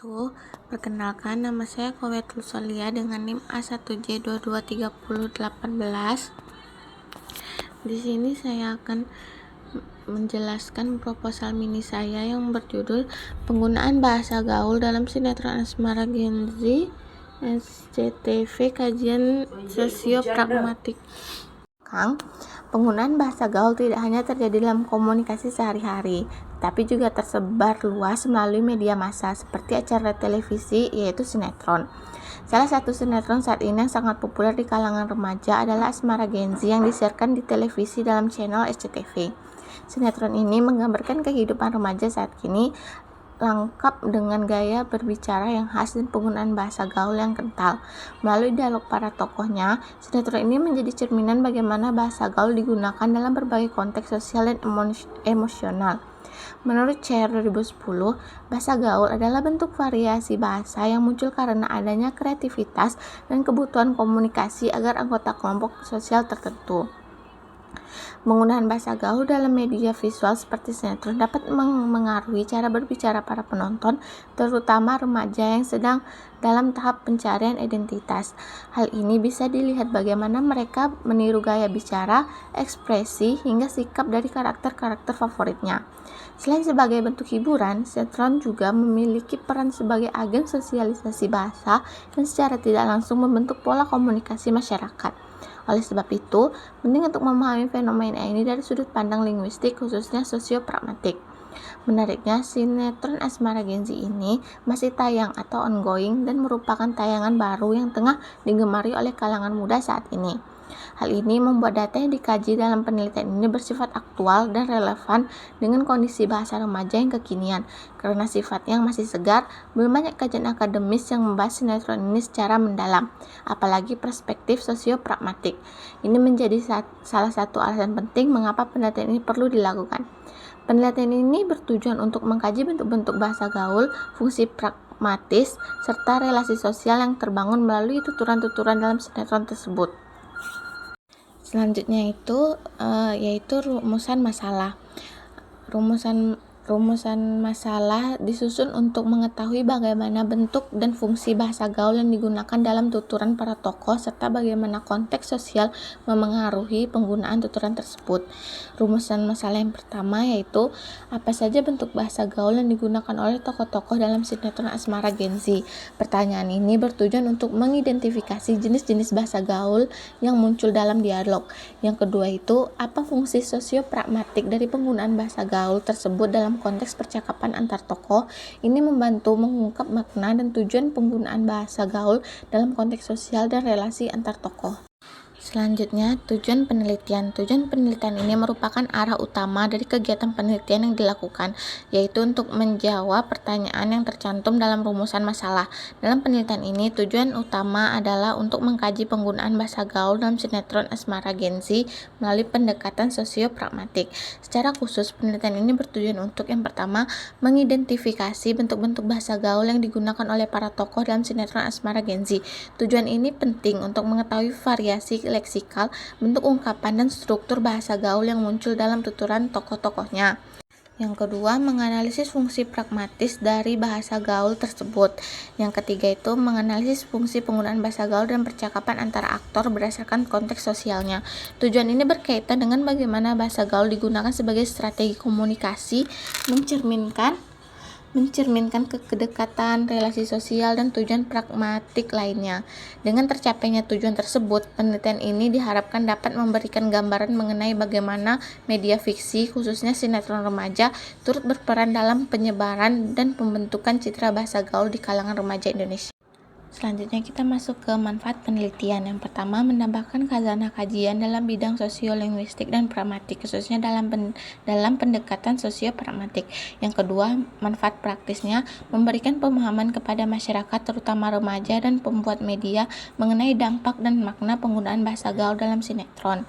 wabarakatuh. Perkenalkan, nama saya Kowet Lusolia dengan NIM A1J223018. Di sini saya akan menjelaskan proposal mini saya yang berjudul Penggunaan Bahasa Gaul dalam Sinetron Asmara Gen Z SCTV Kajian Sosiopragmatik. Penggunaan bahasa gaul tidak hanya terjadi dalam komunikasi sehari-hari, tapi juga tersebar luas melalui media massa seperti acara televisi, yaitu sinetron. Salah satu sinetron saat ini yang sangat populer di kalangan remaja adalah Asmara Gen Z yang disiarkan di televisi dalam channel SCTV. Sinetron ini menggambarkan kehidupan remaja saat kini, lengkap dengan gaya berbicara yang khas dan penggunaan bahasa gaul yang kental. Melalui dialog para tokohnya, sinetron ini menjadi cerminan bagaimana bahasa gaul digunakan dalam berbagai konteks sosial dan emosional. Menurut CR 2010, bahasa gaul adalah bentuk variasi bahasa yang muncul karena adanya kreativitas dan kebutuhan komunikasi agar anggota kelompok sosial tertentu. Penggunaan bahasa gaul dalam media visual seperti sinetron dapat mengaruhi cara berbicara para penonton, terutama remaja yang sedang dalam tahap pencarian identitas. Hal ini bisa dilihat bagaimana mereka meniru gaya bicara, ekspresi, hingga sikap dari karakter-karakter favoritnya. Selain sebagai bentuk hiburan, sinetron juga memiliki peran sebagai agen sosialisasi bahasa dan secara tidak langsung membentuk pola komunikasi masyarakat. Oleh sebab itu, penting untuk memahami fenomena ini dari sudut pandang linguistik, khususnya sosiopragmatik. Menariknya, sinetron Asmara Gen Z ini masih tayang atau ongoing dan merupakan tayangan baru yang tengah digemari oleh kalangan muda saat ini. Hal ini membuat data yang dikaji dalam penelitian ini bersifat aktual dan relevan dengan kondisi bahasa remaja yang kekinian. Karena sifatnya yang masih segar, belum banyak kajian akademis yang membahas sinetron ini secara mendalam, apalagi perspektif sosiopragmatik. Ini menjadi salah satu alasan penting mengapa penelitian ini perlu dilakukan. Penelitian ini bertujuan untuk mengkaji bentuk-bentuk bahasa gaul, fungsi pragmatis, serta relasi sosial yang terbangun melalui tuturan-tuturan dalam sinetron tersebut. Selanjutnya yaitu rumusan masalah. Rumusan masalah disusun untuk mengetahui bagaimana bentuk dan fungsi bahasa gaul yang digunakan dalam tuturan para tokoh serta bagaimana konteks sosial memengaruhi penggunaan tuturan tersebut. Rumusan masalah yang pertama yaitu apa saja bentuk bahasa gaul yang digunakan oleh tokoh-tokoh dalam sinetron Asmara Gen Z. Pertanyaan ini bertujuan untuk mengidentifikasi jenis-jenis bahasa gaul yang muncul dalam dialog. Yang kedua itu apa fungsi sosiopragmatik dari penggunaan bahasa gaul tersebut dalam konteks percakapan antar tokoh. Ini membantu mengungkap makna dan tujuan penggunaan bahasa gaul dalam konteks sosial dan relasi antar tokoh. Selanjutnya, tujuan penelitian. Tujuan penelitian ini merupakan arah utama dari kegiatan penelitian yang dilakukan, yaitu untuk menjawab pertanyaan yang tercantum dalam rumusan masalah. Dalam penelitian ini, tujuan utama adalah untuk mengkaji penggunaan bahasa gaul dalam sinetron Asmara Gen Z melalui pendekatan sosiopragmatik. Secara khusus, penelitian ini bertujuan untuk yang pertama, mengidentifikasi bentuk-bentuk bahasa gaul yang digunakan oleh para tokoh dalam sinetron Asmara Gen Z. Tujuan ini penting untuk mengetahui variasi leksikal, bentuk ungkapan dan struktur bahasa gaul yang muncul dalam tuturan tokoh-tokohnya. Yang kedua, menganalisis fungsi pragmatis dari bahasa gaul tersebut. Yang ketiga itu menganalisis fungsi penggunaan bahasa gaul dan percakapan antara aktor berdasarkan konteks sosialnya. Tujuan ini berkaitan dengan bagaimana bahasa gaul digunakan sebagai strategi komunikasi, mencerminkan kedekatan, relasi sosial, dan tujuan pragmatik lainnya. Dengan tercapainya tujuan tersebut, penelitian ini diharapkan dapat memberikan gambaran mengenai bagaimana media fiksi, khususnya sinetron remaja, turut berperan dalam penyebaran dan pembentukan citra bahasa gaul di kalangan remaja Indonesia. Selanjutnya kita masuk ke manfaat penelitian. Yang pertama, menambahkan khazanah kajian dalam bidang sosiolinguistik dan pragmatik, khususnya dalam pendekatan sosiopragmatik. Yang kedua, manfaat praktisnya memberikan pemahaman kepada masyarakat, terutama remaja dan pembuat media, mengenai dampak dan makna penggunaan bahasa gaul dalam sinetron.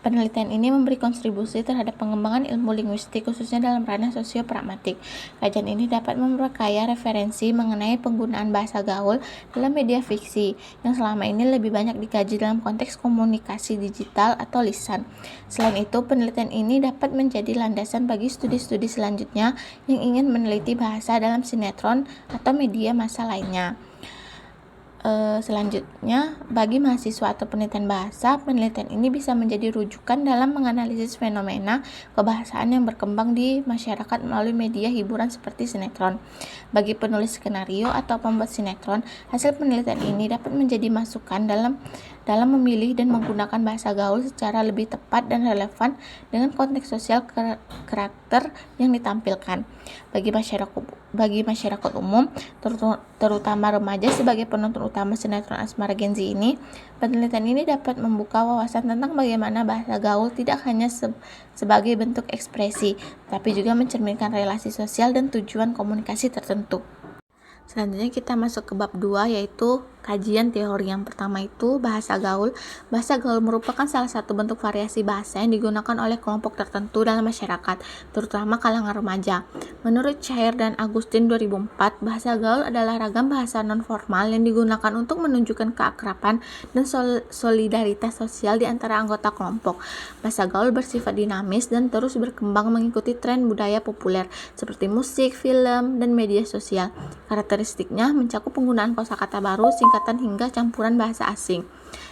Penelitian ini memberi kontribusi terhadap pengembangan ilmu linguistik, khususnya dalam ranah sosiopragmatik. Kajian ini dapat memperkaya referensi mengenai penggunaan bahasa gaul adalah media fiksi yang selama ini lebih banyak dikaji dalam konteks komunikasi digital atau lisan. Selain itu, penelitian ini dapat menjadi landasan bagi studi-studi selanjutnya yang ingin meneliti bahasa dalam sinetron atau media massa lainnya. Selanjutnya, bagi mahasiswa atau penelitian bahasa, penelitian ini bisa menjadi rujukan dalam menganalisis fenomena kebahasaan yang berkembang di masyarakat melalui media hiburan seperti sinetron. Bagi penulis skenario atau pembuat sinetron, hasil penelitian ini dapat menjadi masukan dalam memilih dan menggunakan bahasa gaul secara lebih tepat dan relevan dengan konteks sosial karakter yang ditampilkan. Bagi masyarakat umum, terutama remaja sebagai penonton utama sinetron Asmara Gen Z ini, penelitian ini dapat membuka wawasan tentang bagaimana bahasa gaul tidak hanya sebagai bentuk ekspresi, tapi juga mencerminkan relasi sosial dan tujuan komunikasi tertentu. Selanjutnya kita masuk ke bab 2, yaitu kajian teori. Yang pertama itu bahasa gaul. Bahasa gaul merupakan salah satu bentuk variasi bahasa yang digunakan oleh kelompok tertentu dalam masyarakat, terutama kalangan remaja. Menurut Chair dan Agustin 2004, bahasa gaul adalah ragam bahasa non-formal yang digunakan untuk menunjukkan keakraban dan solidaritas sosial di antara anggota kelompok. Bahasa gaul bersifat dinamis dan terus berkembang mengikuti tren budaya populer seperti musik, film, dan media sosial. Karakteristiknya mencakup penggunaan kosakata baru, singkatan hingga campuran bahasa asing.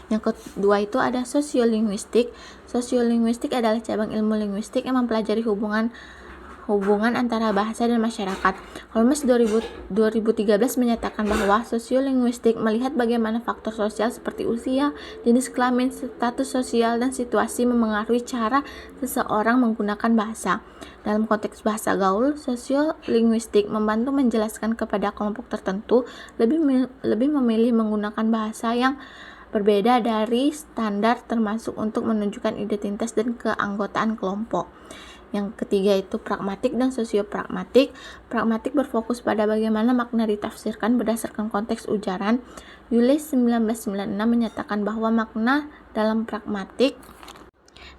Yang kedua itu ada sosiolinguistik. Sosiolinguistik adalah cabang ilmu linguistik yang mempelajari hubungan antara bahasa dan masyarakat. Holmes 2013 menyatakan bahwa sosiolinguistik melihat bagaimana faktor sosial seperti usia, jenis kelamin, status sosial, dan situasi memengaruhi cara seseorang menggunakan bahasa. Dalam konteks bahasa gaul, sosiolinguistik membantu menjelaskan kepada kelompok tertentu lebih memilih menggunakan bahasa yang berbeda dari standar, termasuk untuk menunjukkan identitas dan keanggotaan kelompok. Yang ketiga itu pragmatik dan sosiopragmatik. Pragmatik berfokus pada bagaimana makna ditafsirkan berdasarkan konteks ujaran. Yulis 1996 menyatakan bahwa makna dalam pragmatik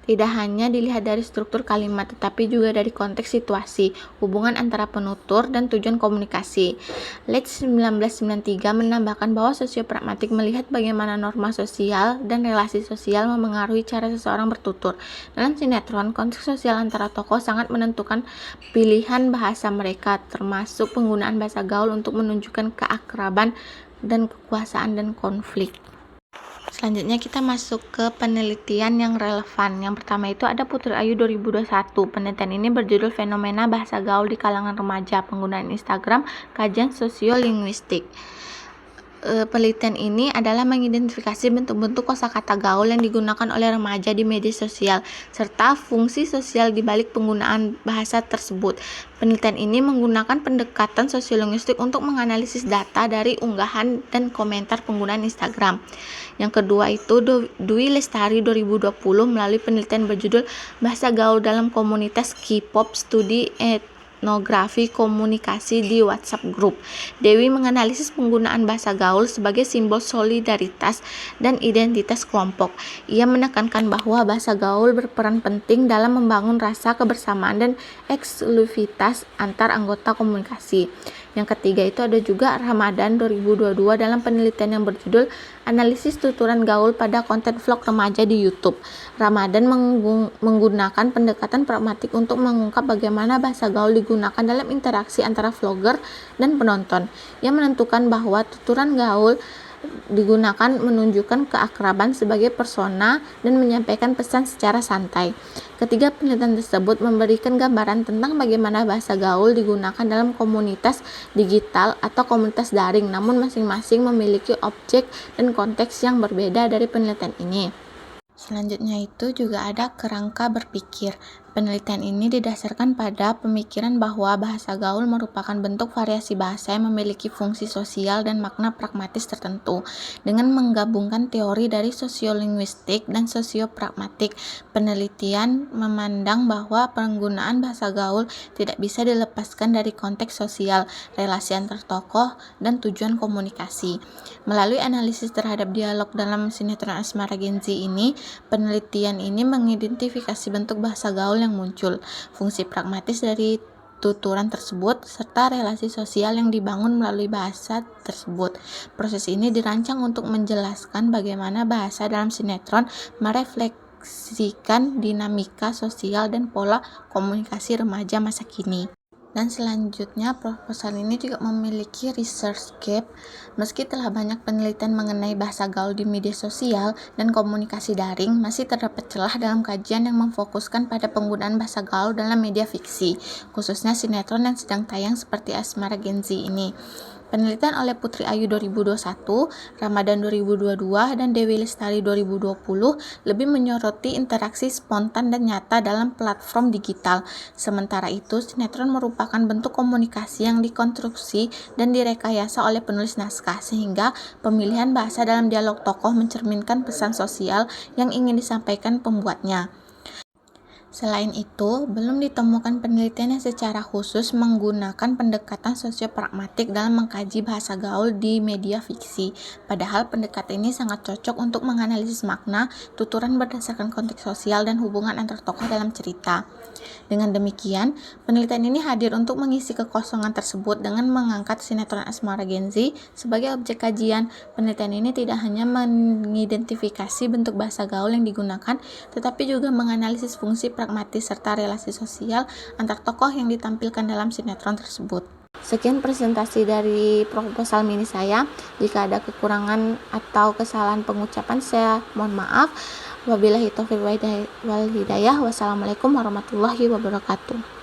tidak hanya dilihat dari struktur kalimat, tetapi juga dari konteks situasi, hubungan antara penutur, dan tujuan komunikasi. Leitch 1993 menambahkan bahwa sosiopragmatik melihat bagaimana norma sosial dan relasi sosial memengaruhi cara seseorang bertutur. Dalam sinetron, konteks sosial antara tokoh sangat menentukan pilihan bahasa mereka, termasuk penggunaan bahasa gaul untuk menunjukkan keakraban dan kekuasaan dan konflik. Selanjutnya kita masuk ke penelitian yang relevan. Yang pertama itu ada Putri Ayu 2021. Penelitian ini berjudul Fenomena Bahasa Gaul di Kalangan Remaja, Penggunaan Instagram, Kajian Sosiolinguistik. Penelitian ini adalah mengidentifikasi bentuk-bentuk kosakata gaul yang digunakan oleh remaja di media sosial, serta fungsi sosial di balik penggunaan bahasa tersebut. Penelitian ini menggunakan pendekatan sosiolinguistik untuk menganalisis data dari unggahan dan komentar penggunaan Instagram. Yang kedua itu Dwi Lestari 2020 melalui penelitian berjudul Bahasa Gaul dalam Komunitas K-pop Studi Etnografi Komunikasi di WhatsApp Group. Dewi menganalisis penggunaan bahasa gaul sebagai simbol solidaritas dan identitas kelompok. Ia menekankan bahwa bahasa gaul berperan penting dalam membangun rasa kebersamaan dan eksklusivitas antar anggota komunikasi. Yang ketiga itu ada juga Ramadan 2022 dalam penelitian yang berjudul Analisis Tuturan Gaul pada Konten Vlog Remaja di YouTube. Ramadan menggunakan pendekatan pragmatik untuk mengungkap bagaimana bahasa gaul digunakan dalam interaksi antara vlogger dan penonton. Ia menentukan bahwa tuturan gaul digunakan menunjukkan keakraban sebagai persona dan menyampaikan pesan secara santai. Ketiga penelitian tersebut memberikan gambaran tentang bagaimana bahasa gaul digunakan dalam komunitas digital atau komunitas daring, namun masing-masing memiliki objek dan konteks yang berbeda dari penelitian ini. Selanjutnya itu juga ada kerangka berpikir. Penelitian ini didasarkan pada pemikiran bahwa bahasa gaul merupakan bentuk variasi bahasa yang memiliki fungsi sosial dan makna pragmatis tertentu. Dengan menggabungkan teori dari sosiolinguistik dan sosiopragmatik, penelitian memandang bahwa penggunaan bahasa gaul tidak bisa dilepaskan dari konteks sosial, relasi antar tokoh, dan tujuan komunikasi. Melalui analisis terhadap dialog dalam sinetron Asmara Gen Z ini, penelitian ini mengidentifikasi bentuk bahasa gaul yang muncul, fungsi pragmatis dari tuturan tersebut, serta relasi sosial yang dibangun melalui bahasa tersebut. Proses ini dirancang untuk menjelaskan bagaimana bahasa dalam sinetron merefleksikan dinamika sosial dan pola komunikasi remaja masa kini. Dan selanjutnya, proposal ini juga memiliki research gap. Meski telah banyak penelitian mengenai bahasa gaul di media sosial dan komunikasi daring, masih terdapat celah dalam kajian yang memfokuskan pada penggunaan bahasa gaul dalam media fiksi, khususnya sinetron yang sedang tayang seperti Asmara Gen Z ini. Penelitian oleh Putri Ayu 2021, Ramadan 2022, dan Dewi Lestari 2020 lebih menyoroti interaksi spontan dan nyata dalam platform digital. Sementara itu, sinetron merupakan bentuk komunikasi yang dikonstruksi dan direkayasa oleh penulis naskah, sehingga pemilihan bahasa dalam dialog tokoh mencerminkan pesan sosial yang ingin disampaikan pembuatnya. Selain itu, belum ditemukan penelitian yang secara khusus menggunakan pendekatan sosiopragmatik dalam mengkaji bahasa gaul di media fiksi. Padahal pendekatan ini sangat cocok untuk menganalisis makna, tuturan berdasarkan konteks sosial dan hubungan antar tokoh dalam cerita. Dengan demikian, penelitian ini hadir untuk mengisi kekosongan tersebut dengan mengangkat sinetron Asmara Gen Z sebagai objek kajian. Penelitian ini tidak hanya mengidentifikasi bentuk bahasa gaul yang digunakan, tetapi juga menganalisis fungsi pragmatis serta relasi sosial antar tokoh yang ditampilkan dalam sinetron tersebut. Sekian presentasi dari proposal mini saya. Jika ada kekurangan atau kesalahan pengucapan, saya mohon maaf. Wabillahi taufiq wal hidayah. Wassalamualaikum warahmatullahi wabarakatuh.